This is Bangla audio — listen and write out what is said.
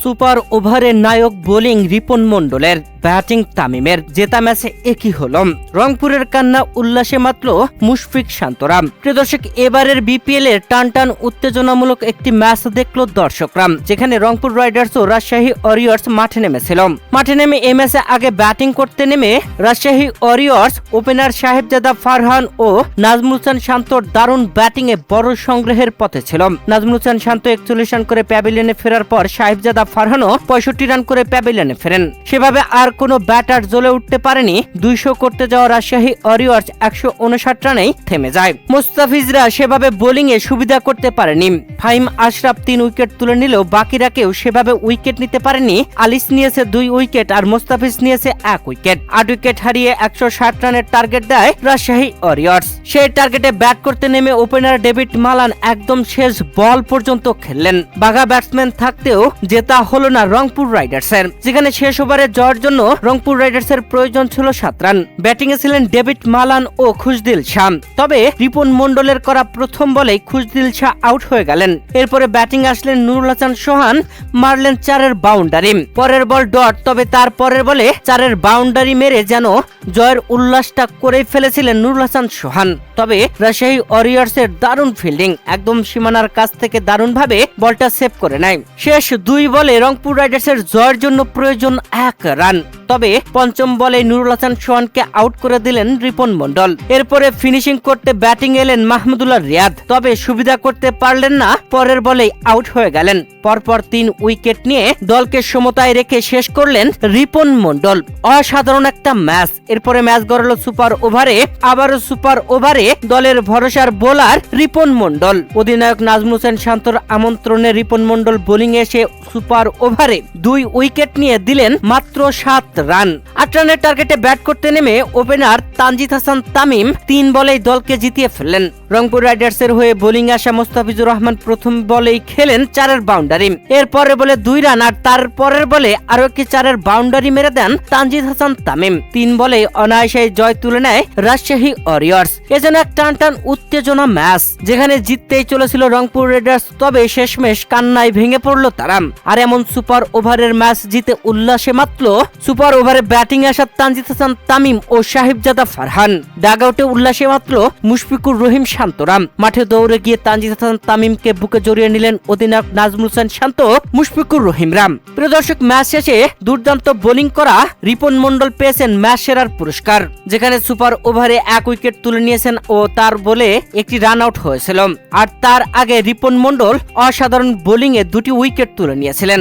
সুপার ওভারের নায়ক বোলিং রিপন মন্ডলের, ব্যাটিং তামিমের। জেতা ম্যাচে একই হল। রংপুরের কান্না উল্লাসে মাতল মুশফিক শান্তরা। প্রিয় দর্শক, এবারের বিপিএল এর টানটান উত্তেজনামূলক একটি ম্যাচ দেখল দর্শকরা, যেখানে রংপুর রাইডার্স ও রাজশাহী ওয়ারিয়র্স মাঠে নেমেছিল। মাঠে নেমে এই ম্যাচে আগে ব্যাটিং করতে নেমে রাজশাহী ওয়ারিয়র্স ওপেনার সাহেবজাদা ফারহান ও নাজমুল হোসেন শান্তর দারুণ ব্যাটিং এ বড় সংগ্রহের পথে ছিল। নাজমুল হোসেন শান্ত 41 রান করে প্যাভিলিয়নে ফেরার পর সাহেবজাদা ফারহানও 65 রান করে প্যাভিলিয়নে ফেরেন। সেভাবে আর কোনো ব্যাটার জ্বলে উঠতে পারেনি। 200 করতে যাওয়া রাজশাহী ওয়ারিয়র্স 159 রানেই থেমে যায়। মুস্তাফিজরা সেভাবে বোলিং এ সুবিধা করতে পারেনি। ফাহিম আশরাফ 3 উইকেট তুলে নিলেও বাকিরা কেউ সেভাবে উইকেট নিতে পারেনি। আলিস নিয়েছে 2 উইকেট আর মুস্তাফিজ নিয়েছে 1 উইকেট। 8 উইকেট হারিয়ে 160 রানের টার্গেট দেয় রাজশাহী ওয়ারিয়র্স। সেই টার্গেটে ব্যাট করতে নেমে ওপেনার ডেভিড মালান একদম শেষ বল পর্যন্ত খেললেন। বাঘা ব্যাটসম্যান থাকতেও জেতা হলো না রংপুর রাইডার্সের, যেখানে শেষ ওভারে জয়ের জন্য রংপুর রাইডার্সের প্রয়োজন ছিল 7 রান। ব্যাটিং এ ছিলেন ডেভিড মালান ও খুশদিল শাহ। তবে রিপন মন্ডলের করা প্রথম বলেই খুশদিল শাহ আউট হয়ে গেলেন। এরপরে ব্যাটিং আসলেন নুরুল হাসান সোহান, মারলেন 4-এর বাউন্ডারি। পরের বল ডট, তবে তার পরের বলে 4-এর বাউন্ডারি মেরে যেন জয়ের উল্লাসটা করে ফেলেছিলেন নুরুল হাসান সোহান। তবে রাজশাহী ওয়ারিয়র্সের দারুণ ফিল্ডিং, একদম সীমানার কাছ থেকে দারুণভাবে বলটা সেভ করে নেয়। শেষ 2 বলে রংপুর রাইডার্সের জয়ের জন্য প্রয়োজন 1 রান। তবে পঞ্চম বলে নুরুল হাসান সোহানকে আউট করে দিলেন রিপন মন্ডল। এরপরে ফিনিশিং করতে ব্যাটিং এলেন মাহমুদুল্লাহ রিয়াদ, তবে সুবিধা করতে পারলেন না। পরের বলেই আউট হয়ে গেলেন। পরপর 3 উইকেট নিয়ে দলকে সমতায় রেখে শেষ করলেন রিপন মন্ডল। অসাধারণ একটা ম্যাচ। এরপরে ম্যাচ গড়ালো সুপার ওভারে। আবারও সুপার ওভারে দলের ভরসার বোলার রিপন মন্ডল। অধিনায়ক নাজমুল হোসেন শান্তর আমন্ত্রণে রিপন মন্ডল বোলিং এসে সুপার ওভারে 2 উইকেট নিয়ে দিলেন মাত্র 7 রান। 8 রানের টার্গেটে ব্যাট করতে নেমে ওপেনার তানজিদ হাসান তামিম 3 বলেই দলকে জিতিয়ে ফেললেন। রংপুর রাইডার্সের হয়ে বোলিং আসা মুস্তাফিজুর রহমান প্রথম বলেই খেলেন 4-এর বাউন্ডারি। এরপরে বলে 2 রান আর তার পরের বলে আরো একটি 4-এর বাউন্ডারি মেরে দেন তানজিদ হাসান তামিম। 3 বলে অনায়াসে জয় তুলে নেয় রাজশাহী ওয়ারিয়র্স। এজন্য এক টানটান উত্তেজনা ম্যাচ, যেখানে জিততেই চলেছিল রংপুর রাইডার্স, তবে শেষমেশ কান্নায় ভেঙে পড়ল তারা। আর এমন সুপার ওভারের ম্যাচ জিতে উল্লাসে মাতল সুপার ওভারে ব্যাটিং আসা তানজিদ হাসান তামিম ও সাহেবজাদা ফারহান। ডাগআউটে উল্লাসে মাতল মুশফিকুর রহিম শান্তরা। মাঠে দৌড়ে গিয়ে তানজিদ হাসান তামিমকে বুকে জড়িয়ে নিলেন অধিনায়ক নাজমুল হোসেন শান্ত, মুশফিকুর রহিমরা। প্রিয় দর্শক, ম্যাচ শেষে দুর্দান্ত বোলিং করা রিপন মন্ডল পেয়েছেন ম্যাচ সেরার পুরস্কার, যেখানে সুপার ওভারে 1 উইকেট তুলে নিয়েছেন ও তার বলে একটি রান আউট হয়েছিল। আর তার আগে রিপন মন্ডল অসাধারণ বোলিং এ 2টি উইকেট তুলে নিয়েছিলেন।